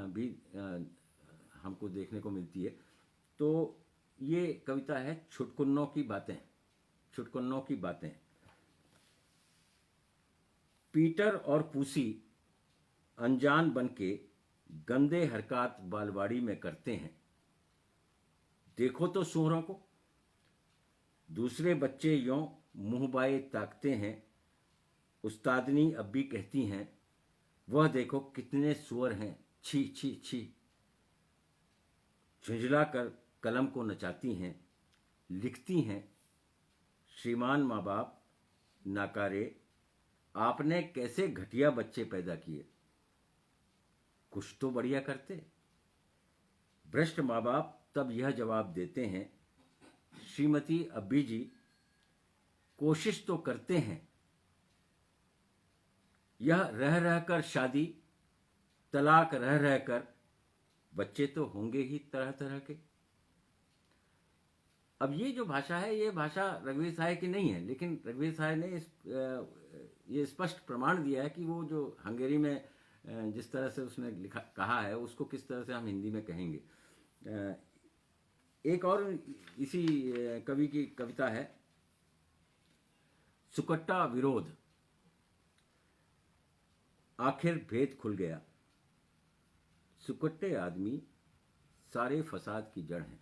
भी हमको देखने को मिलती है। तो ये कविता है छुटकुन्नों की बातें। छुटकुन्नों की बातें। पीटर और पूसी अनजान बनके गंदे हरकत बालवाड़ी में करते हैं। देखो तो सूअरों को। दूसरे बच्चे यों मुंह बाए ताकते हैं। उस्तादनी अब भी कहती हैं, वह देखो कितने सूअर हैं, छी छी छी। झुंझला कर कलम को नचाती हैं, लिखती हैं, श्रीमान माँ बाप नाकारे, आपने कैसे घटिया बच्चे पैदा किए। कुछ तो बढ़िया करते। भ्रष्ट माँ बाप तब यह जवाब देते हैं, श्रीमती अब्बी जी कोशिश तो करते हैं। यह रह रहकर शादी, तलाक रह रहकर, बच्चे तो होंगे ही तरह तरह के। अब ये जो भाषा है, ये भाषा रघुवीर सहाय की नहीं है, लेकिन रघुवीर सहाय ने ये स्पष्ट प्रमाण दिया है कि वो जो हंगेरी में जिस तरह से उसने लिखा कहा है, उसको किस तरह से हम हिंदी में कहेंगे। एक और इसी कवि की कविता है, सुकट्टा विरोध। आखिर भेद खुल गया। सुकट्टे आदमी सारे फसाद की जड़ हैं।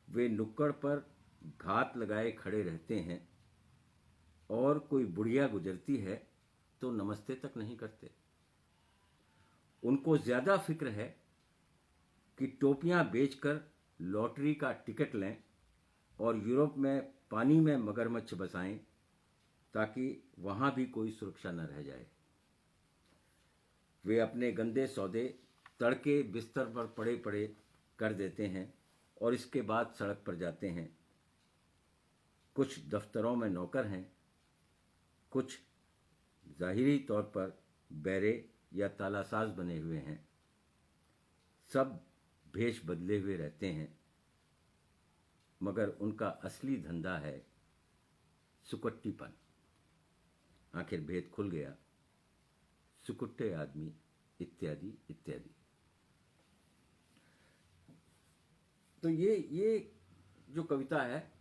वे नुक्कड़ पर घात लगाए खड़े रहते हैं और कोई बुढ़िया गुजरती है तो नमस्ते तक नहीं करते। उनको ज्यादा फिक्र है कि टोपियां बेचकर लॉटरी का टिकट लें और यूरोप में पानी में मगरमच्छ बसाएं ताकि वहां भी कोई सुरक्षा न रह जाए। वे अपने गंदे सौदे तड़के बिस्तर पर पड़े पड़े कर देते हैं और इसके बाद सड़क पर जाते हैं। कुछ दफ्तरों में नौकर हैं, कुछ जाहिरी तौर पर बैरे या तालासाज बने हुए हैं। सब भेष बदले हुए रहते हैं, मगर उनका असली धंधा है सुकट्टीपन। आखिर भेद खुल गया, सुकुट्टे आदमी, इत्यादि इत्यादि। तो ये जो कविता है,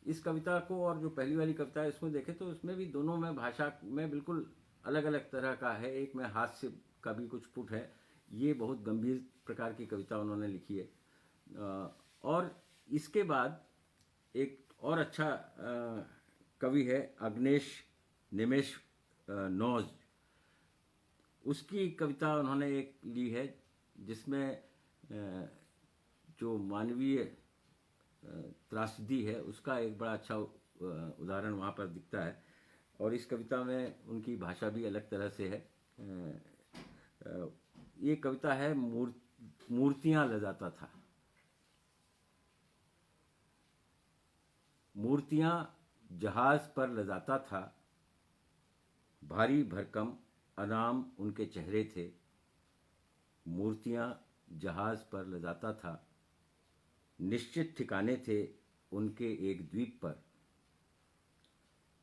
इस कविता को और जो पहली वाली कविता है इसमें देखें तो उसमें भी दोनों में भाषा में बिल्कुल अलग अलग तरह का है। एक में हास्य का भी कुछ पुट है। ये बहुत गंभीर प्रकार की कविता उन्होंने लिखी है। और इसके बाद एक और अच्छा कवि है अग्नेश निमेश नौज। उसकी कविता उन्होंने एक ली है जिसमें जो मानवीय त्रासदी है उसका एक बड़ा अच्छा उदाहरण वहाँ पर दिखता है। और इस कविता में उनकी भाषा भी अलग तरह से है। ये कविता है मूर्तियां लजाता था। मूर्तियां जहाज पर लजाता था, भारी भरकम अनाम उनके चेहरे थे। मूर्तियां जहाज पर लजाता था, निश्चित ठिकाने थे उनके एक द्वीप पर।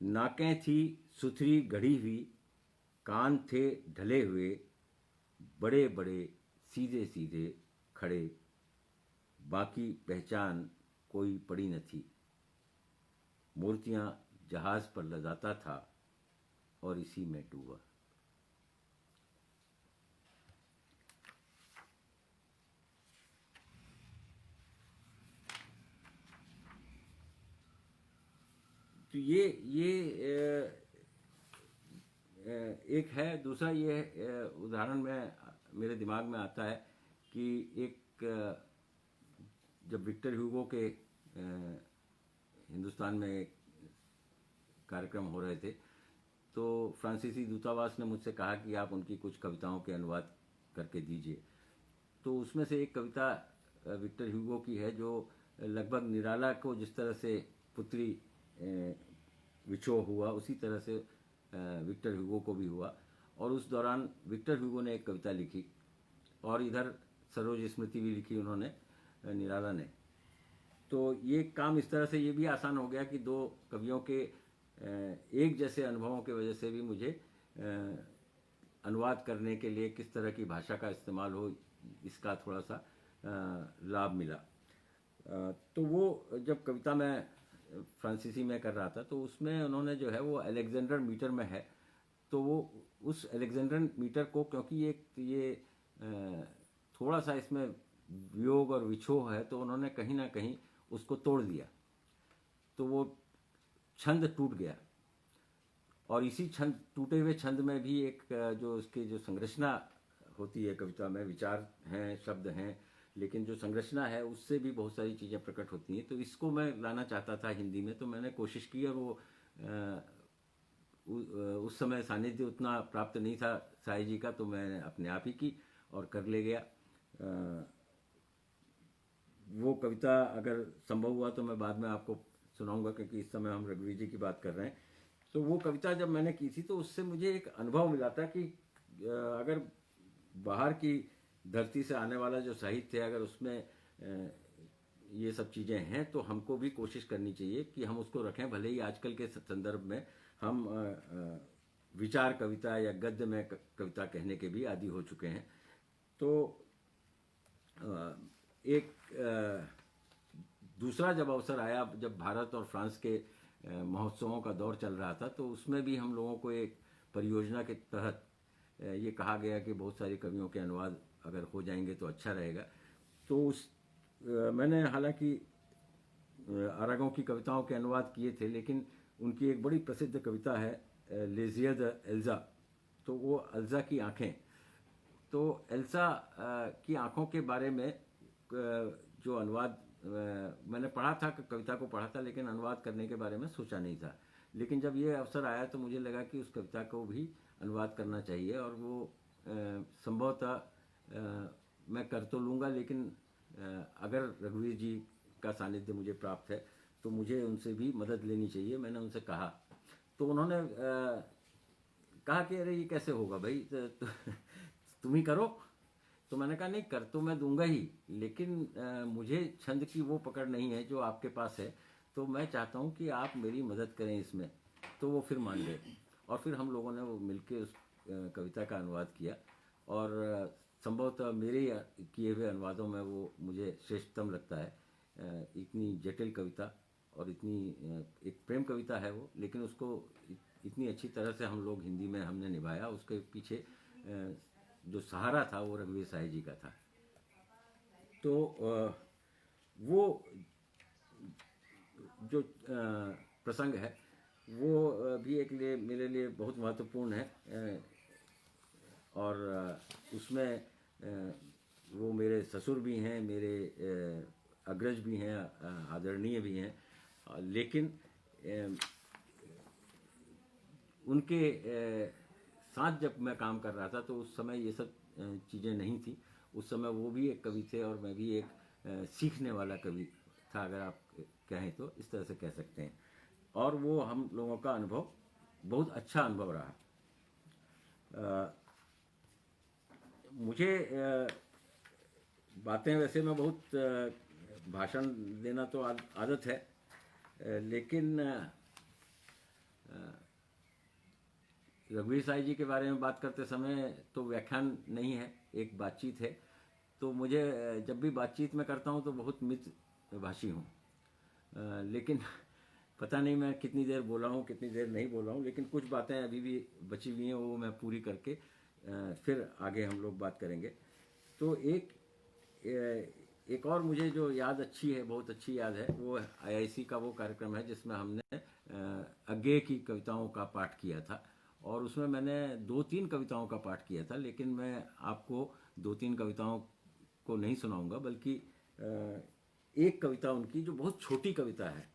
नाकें थी सुथरी गढ़ी हुई, कान थे ढले हुए, बड़े बड़े सीधे सीधे खड़े। बाकी पहचान कोई पड़ी न थी। मूर्तियां जहाज पर लजाता था और इसी में डूबा। तो ये एक है। दूसरा ये उदाहरण में मेरे दिमाग में आता है कि एक जब विक्टर ह्यूगो के हिंदुस्तान में एक कार्यक्रम हो रहे थे तो फ्रांसीसी दूतावास ने मुझसे कहा कि आप उनकी कुछ कविताओं के अनुवाद करके दीजिए। तो उसमें से एक कविता विक्टर ह्यूगो की है जो लगभग निराला को जिस तरह से पुत्री विछोह हुआ उसी तरह से विक्टर ह्यूगो को भी हुआ। और उस दौरान विक्टर ह्यूगो ने एक कविता लिखी और इधर सरोज स्मृति भी लिखी उन्होंने, निराला ने। तो ये काम इस तरह से ये भी आसान हो गया कि दो कवियों के एक जैसे अनुभवों की वजह से भी मुझे अनुवाद करने के लिए किस तरह की भाषा का इस्तेमाल हो, इसका थोड़ा सा लाभ मिला। तो वो जब कविता मैं फ्रांसीसी में कर रहा था तो उसमें उन्होंने जो है वो अलेक्जेंडर मीटर में है, तो वो उस अलेक्जेंडर मीटर को, क्योंकि ये थोड़ा सा इसमें वियोग और विछोह है, तो उन्होंने कहीं ना कहीं उसको तोड़ दिया, तो वो छंद टूट गया। और इसी छंद, टूटे हुए छंद में भी एक जो उसकी जो संरचना होती है कविता में, विचार हैं, शब्द हैं, लेकिन जो संरचना है उससे भी बहुत सारी चीज़ें प्रकट होती हैं। तो इसको मैं लाना चाहता था हिंदी में, तो मैंने कोशिश की, और वो उस समय सानिध्य उतना प्राप्त नहीं था साई जी का, तो मैंने अपने आप ही की और कर ले गया। वो कविता अगर संभव हुआ तो मैं बाद में आपको सुनाऊंगा, क्योंकि इस समय हम रघुवीर जी की बात कर रहे हैं। तो वो कविता जब मैंने की थी तो उससे मुझे एक अनुभव मिला था कि अगर बाहर की धरती से आने वाला जो साहित्य है, अगर उसमें ये सब चीज़ें हैं, तो हमको भी कोशिश करनी चाहिए कि हम उसको रखें। भले ही आजकल के संदर्भ में हम विचार कविता या गद्य में कविता कहने के भी आदी हो चुके हैं। तो एक दूसरा जब अवसर आया, जब भारत और फ्रांस के महोत्सवों का दौर चल रहा था, तो उसमें भी हम लोगों को एक परियोजना के तहत ये कहा गया कि बहुत सारे कवियों के अनुवाद अगर हो जाएंगे तो अच्छा रहेगा। तो उस मैंने हालांकि अरागों की कविताओं के अनुवाद किए थे, लेकिन उनकी एक बड़ी प्रसिद्ध कविता है लेजिया द एल्जा, तो वो एल्जा की आँखें। तो एल्सा की आँखों के बारे में जो अनुवाद मैंने पढ़ा था, कविता को पढ़ा था, लेकिन अनुवाद करने के बारे में सोचा नहीं था। लेकिन जब ये अवसर आया तो मुझे लगा कि उस कविता को भी अनुवाद करना चाहिए, और वो संभवतः मैं कर तो लूँगा, लेकिन अगर रघुवीर जी का सानिध्य मुझे प्राप्त है तो मुझे उनसे भी मदद लेनी चाहिए। मैंने उनसे कहा, तो उन्होंने कहा कि अरे ये कैसे होगा भाई, तुम ही करो। तो मैंने कहा नहीं, कर तो मैं दूंगा ही, लेकिन मुझे छंद की वो पकड़ नहीं है जो आपके पास है, तो मैं चाहता हूँ कि आप मेरी मदद करें इसमें। तो वो फिर मान गए, और फिर हम लोगों ने वो मिलके उस कविता का अनुवाद किया, और संभवतः मेरे किए हुए अनुवादों में वो मुझे श्रेष्ठतम लगता है। इतनी जटिल कविता और इतनी एक प्रेम कविता है वो, लेकिन उसको इतनी अच्छी तरह से हम लोग हिंदी में हमने निभाया। उसके पीछे जो सहारा था वो रघुवीर साई जी का था। तो वो जो प्रसंग है वो भी एक लिए मेरे लिए बहुत महत्वपूर्ण है, और उसमें वो मेरे ससुर भी हैं, मेरे अग्रज भी हैं, आदरणीय भी हैं, लेकिन उनके साथ जब मैं काम कर रहा था तो उस समय ये सब चीज़ें नहीं थी। उस समय वो भी एक कवि थे और मैं भी एक सीखने वाला कवि था, अगर आप कहें तो इस तरह से कह सकते हैं। और वो हम लोगों का अनुभव बहुत अच्छा अनुभव रहा। मुझे बातें वैसे मैं बहुत भाषण देना तो आदत है, लेकिन रघुवीर साई जी के बारे में बात करते समय तो व्याख्यान नहीं है, एक बातचीत है। तो मुझे जब भी बातचीत में करता हूँ तो बहुत मितभाषी हूँ, लेकिन पता नहीं मैं कितनी देर बोला हूँ कितनी देर नहीं बोला हूँ, लेकिन कुछ बातें अभी भी बची हुई हैं, वो मैं पूरी करके फिर आगे हम लोग बात करेंगे। तो एक और मुझे जो याद अच्छी है, बहुत अच्छी याद है, वो IIC का वो कार्यक्रम है जिसमें हमने अज्ञेय की कविताओं का पाठ किया था, और उसमें मैंने 2-3 कविताओं का पाठ किया था। लेकिन मैं आपको 2-3 कविताओं को नहीं सुनाऊंगा, बल्कि एक कविता उनकी जो बहुत छोटी कविता है,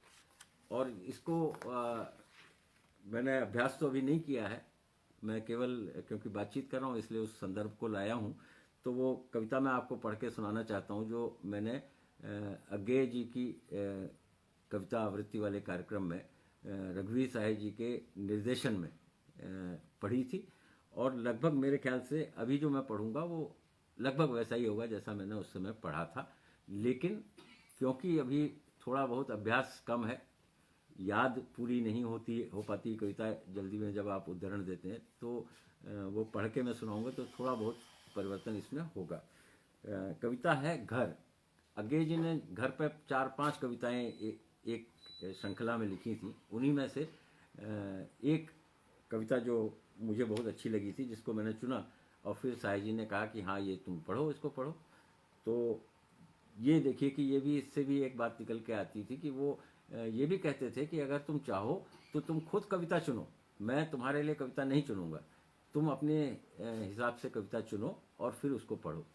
और इसको मैंने अभ्यास तो अभी नहीं किया है, मैं केवल क्योंकि बातचीत कर रहा हूँ इसलिए उस संदर्भ को लाया हूँ। तो वो कविता मैं आपको पढ़ के सुनाना चाहता हूँ, जो मैंने अज्ञेय जी की कविता आवृत्ति वाले कार्यक्रम में रघुवीर साई जी के निर्देशन में पढ़ी थी। और लगभग मेरे ख्याल से अभी जो मैं पढ़ूंगा वो लगभग वैसा ही होगा जैसा मैंने उस समय पढ़ा था, लेकिन क्योंकि अभी थोड़ा बहुत अभ्यास कम है, याद पूरी नहीं हो पाती कविता जल्दी में जब आप उद्धरण देते हैं, तो वो पढ़ के मैं सुनाऊंगा तो थोड़ा बहुत परिवर्तन इसमें होगा। कविता है घर। अज्ञे जी ने घर पे 4-5 कविताएं एक श्रृंखला में लिखी थी। उन्हीं में से एक कविता जो मुझे बहुत अच्छी लगी थी, जिसको मैंने चुना, और फिर साहिर जी ने कहा कि हाँ ये तुम पढ़ो, इसको पढ़ो। तो ये देखिए कि ये भी, इससे भी एक बात निकल के आती थी कि वो ये भी कहते थे कि अगर तुम चाहो तो तुम खुद कविता चुनो, मैं तुम्हारे लिए कविता नहीं चुनूंगा, तुम अपने हिसाब से कविता चुनो और फिर उसको पढ़ो।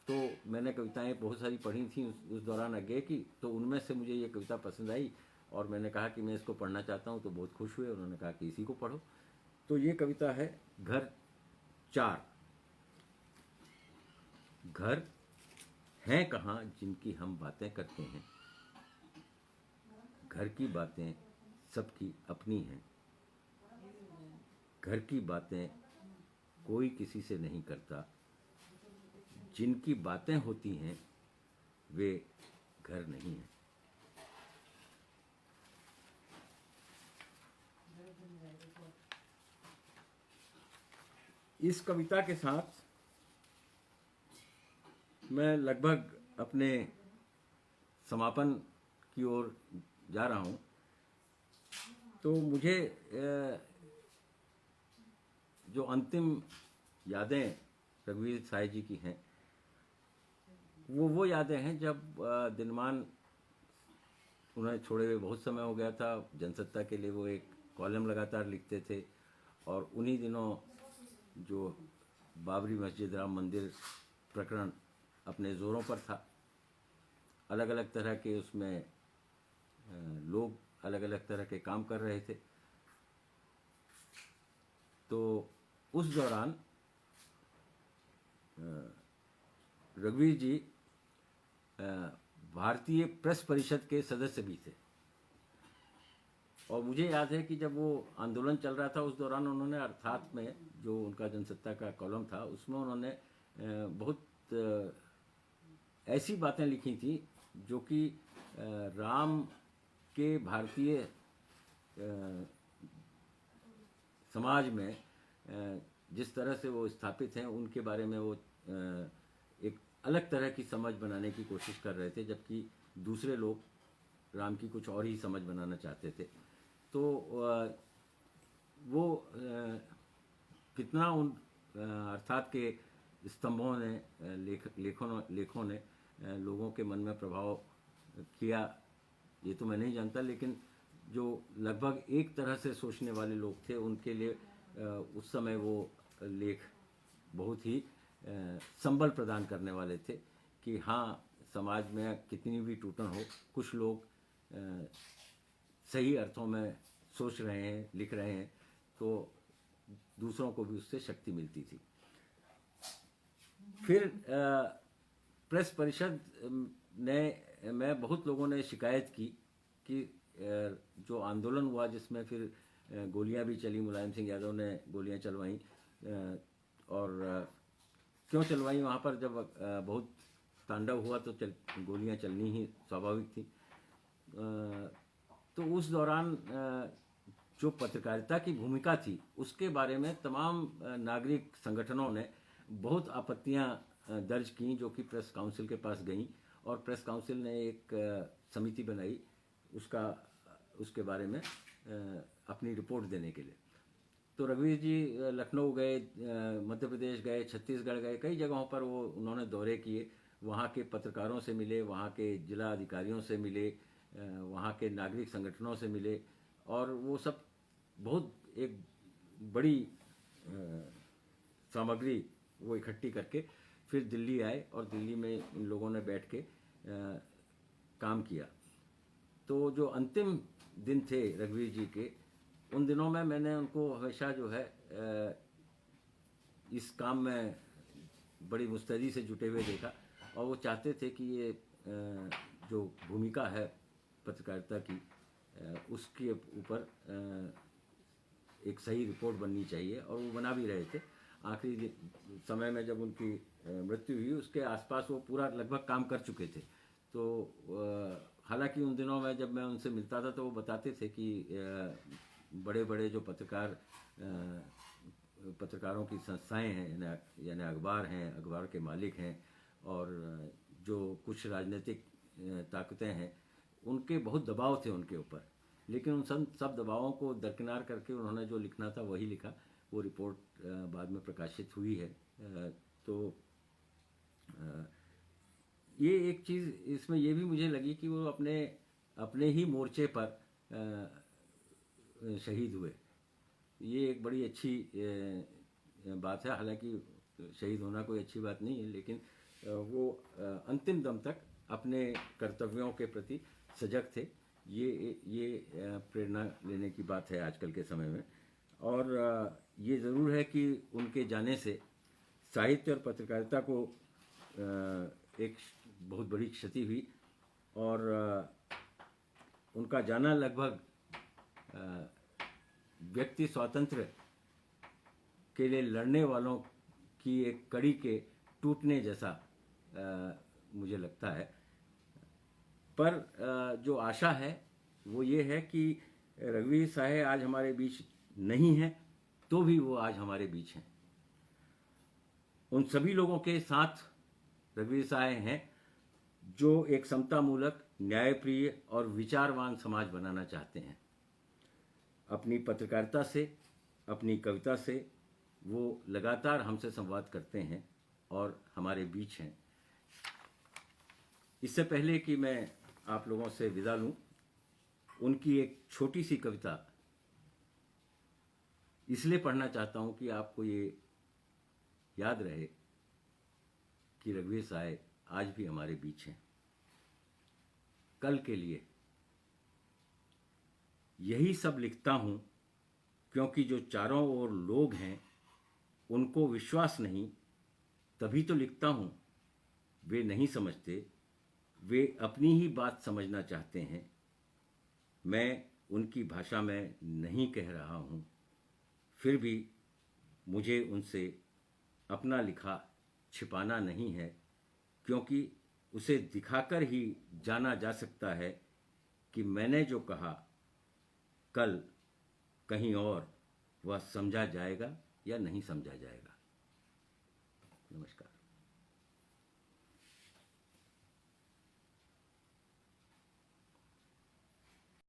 तो मैंने कविताएं बहुत सारी पढ़ी थी उस दौरान अज्ञे की, तो उनमें से मुझे ये कविता पसंद आई और मैंने कहा कि मैं इसको पढ़ना चाहता हूँ। तो बहुत खुश हुए, उन्होंने कहा कि इसी को पढ़ो। तो ये कविता है घर 4। घर हैं कहाँ जिनकी हम बातें करते हैं, घर की बातें सबकी अपनी हैं, घर की बातें कोई किसी से नहीं करता, जिनकी बातें होती हैं वे घर नहीं हैं। इस कविता के साथ मैं लगभग अपने समापन की ओर जा रहा हूँ। तो मुझे जो अंतिम यादें रघुवीर साय जी की हैं, वो यादें हैं जब दिनमान उन्हें छोड़े हुए बहुत समय हो गया था। जनसत्ता के लिए वो एक कॉलम लगातार लिखते थे और उन्हीं दिनों जो बाबरी मस्जिद, राम मंदिर प्रकरण अपने ज़ोरों पर था, अलग अलग तरह के उसमें लोग अलग अलग तरह के काम कर रहे थे। तो उस दौरान रघुवीर जी भारतीय प्रेस परिषद के सदस्य भी थे। और मुझे याद है कि जब वो आंदोलन चल रहा था उस दौरान उन्होंने अर्थात में, जो उनका जनसत्ता का कॉलम था, उसमें उन्होंने बहुत ऐसी बातें लिखी थी जो कि राम के भारतीय समाज में जिस तरह से वो स्थापित हैं उनके बारे में वो एक अलग तरह की समझ बनाने की कोशिश कर रहे थे, जबकि दूसरे लोग राम की कुछ और ही समझ बनाना चाहते थे। तो वो कितना उन अर्थात के स्तंभों ने, लेखों ने लोगों के मन में प्रभाव किया, ये तो मैं नहीं जानता, लेकिन जो लगभग एक तरह से सोचने वाले लोग थे उनके लिए उस समय वो लेख बहुत ही संबल प्रदान करने वाले थे कि हाँ, समाज में कितनी भी टूटन हो, कुछ लोग सही अर्थों में सोच रहे हैं, लिख रहे हैं, तो दूसरों को भी उससे शक्ति मिलती थी। फिर प्रेस परिषद में बहुत लोगों ने शिकायत की कि जो आंदोलन हुआ जिसमें फिर गोलियां भी चली, मुलायम सिंह यादव ने गोलियां चलवाई, और क्यों चलवाई, वहाँ पर जब बहुत तांडव हुआ तो गोलियां चलनी ही स्वाभाविक थी। तो उस दौरान जो पत्रकारिता की भूमिका थी उसके बारे में तमाम नागरिक संगठनों ने बहुत आपत्तियां दर्ज की, जो कि प्रेस काउंसिल के पास गईं, और प्रेस काउंसिल ने एक समिति बनाई उसके बारे में अपनी रिपोर्ट देने के लिए। तो रघुवीर जी लखनऊ गए, मध्य प्रदेश गए, छत्तीसगढ़ गए, कई जगहों पर वो उन्होंने दौरे किए, वहाँ के पत्रकारों से मिले, वहाँ के जिला अधिकारियों से मिले, वहाँ के नागरिक संगठनों से मिले, और वो सब बहुत एक बड़ी सामग्री वो इकट्ठी करके फिर दिल्ली आए और दिल्ली में इन लोगों ने बैठ के काम किया। तो जो अंतिम दिन थे रघुवीर जी के, उन दिनों में मैंने उनको हमेशा जो है इस काम में बड़ी मुस्तैदी से जुटे हुए देखा, और वो चाहते थे कि ये जो भूमिका है पत्रकारिता की, उसके ऊपर एक सही रिपोर्ट बननी चाहिए, और वो बना भी रहे थे। आखिरी समय में जब उनकी मृत्यु हुई उसके आसपास वो पूरा लगभग काम कर चुके थे। तो हालांकि उन दिनों में जब मैं उनसे मिलता था तो वो बताते थे कि बड़े बड़े जो पत्रकार पत्रकारों की संस्थाएं हैं, यानी अखबार हैं, अखबार के मालिक हैं, और जो कुछ राजनीतिक ताकतें हैं, उनके बहुत दबाव थे उनके ऊपर। लेकिन उन सब दबावों को दरकिनार करके उन्होंने जो लिखना था वही लिखा। वो रिपोर्ट बाद में प्रकाशित हुई है। तो ये एक चीज़ इसमें ये भी मुझे लगी कि वो अपने अपने ही मोर्चे पर शहीद हुए। ये एक बड़ी अच्छी बात है। हालांकि शहीद होना कोई अच्छी बात नहीं है, लेकिन वो अंतिम दम तक अपने कर्तव्यों के प्रति सजग थे। ये प्रेरणा लेने की बात है आजकल के समय में। और ये ज़रूर है कि उनके जाने से साहित्य और पत्रकारिता को एक बहुत बड़ी क्षति हुई, और उनका जाना लगभग व्यक्ति स्वातंत्र्य के लिए लड़ने वालों की एक कड़ी के टूटने जैसा मुझे लगता है। पर जो आशा है वो ये है कि रघुवीर साहे आज हमारे बीच नहीं है, तो भी वो आज हमारे बीच हैं। उन सभी लोगों के साथ रघुवीर साहे हैं जो एक समतामूलक, न्यायप्रिय और विचारवान समाज बनाना चाहते हैं। अपनी पत्रकारिता से, अपनी कविता से वो लगातार हमसे संवाद करते हैं और हमारे बीच हैं। इससे पहले कि मैं आप लोगों से विदा लूं, उनकी एक छोटी सी कविता इसलिए पढ़ना चाहता हूं कि आपको ये याद रहे कि रघुवीर साहे आज भी हमारे बीच हैं। कल के लिए यही सब लिखता हूं, क्योंकि जो चारों ओर लोग हैं उनको विश्वास नहीं, तभी तो लिखता हूं। वे नहीं समझते, वे अपनी ही बात समझना चाहते हैं। मैं उनकी भाषा में नहीं कह रहा हूं, फिर भी मुझे उनसे अपना लिखा छिपाना नहीं है, क्योंकि उसे दिखाकर ही जाना जा सकता है कि मैंने जो कहा कल कहीं और वह समझा जाएगा या नहीं समझा जाएगा। नमस्कार।